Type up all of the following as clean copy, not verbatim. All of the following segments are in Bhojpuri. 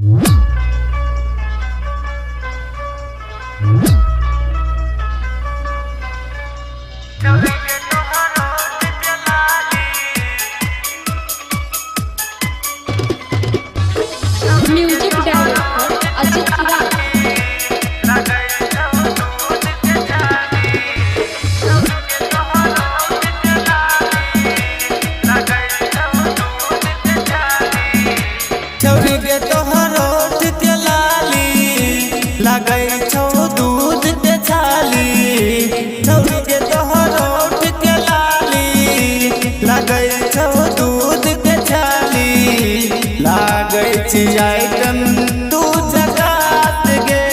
म्यूजिक डायरेक्टर अजित राज। छौरी के तोहर ओठ के लाली लगै छौ दूध के छाली। छौरी के तोहर ओठ के लाली लगै छौ दूध के छाली। लागै छी आइटम तू जगात गे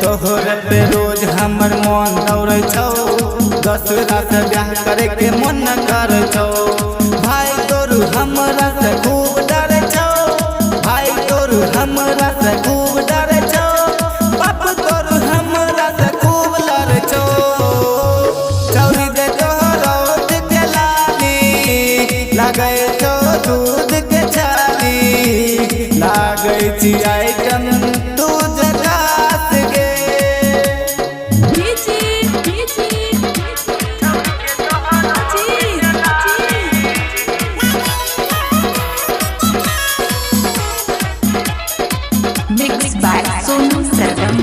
तोहर पे रोज हमर मन दौड़ै छौ। दसरा से ब्याह करे के मन करै छौ। भाई तोर हमरा से खूब डरै छौ। भाई तोर हमरा से खूब डरै छौ। बाप तोर हमरा से खूब लड़ै छौ। छौरी दे तोहर ओठ के लाली लगै छौ दूध के छाली। लागै छी आइटम तू जगात गे। मिक्स बाय सोनू सरगम।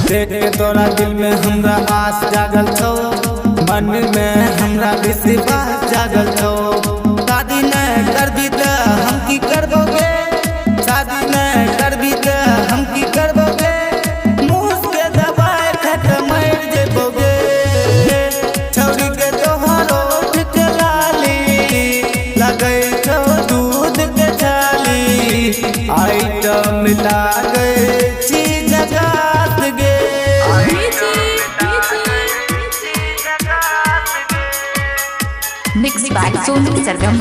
देख के तोरा दिल में हमरा आस जागल छौ। मन में हमरा विश्वास जागल छौ। शादी नहीं करबी त हम की करबोगे। शादी नहीं करबी त हम की करबोगे। मुँह के दबाए खट मर जेबोगे। छौरी के तोहर ओठ के लाली लगै छौ दूध के छाली। आइटम लागै छी जगात गे। Mix by Sonu Sargam.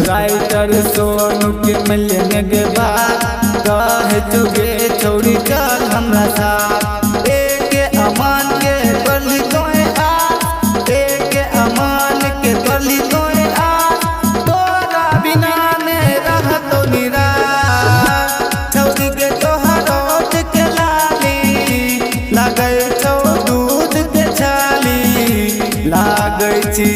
Writer Sonu के मिलने के बाद कहे चुगे छोड़ी चल हमरा साथ। एक अमान के करली तोए आ। एक अमान के करली तोए आ। तोरा बिना ने रहतो निराश। छौरी के तोहर ओठ के लाली लगै छौ दूध के छाली। लागै छी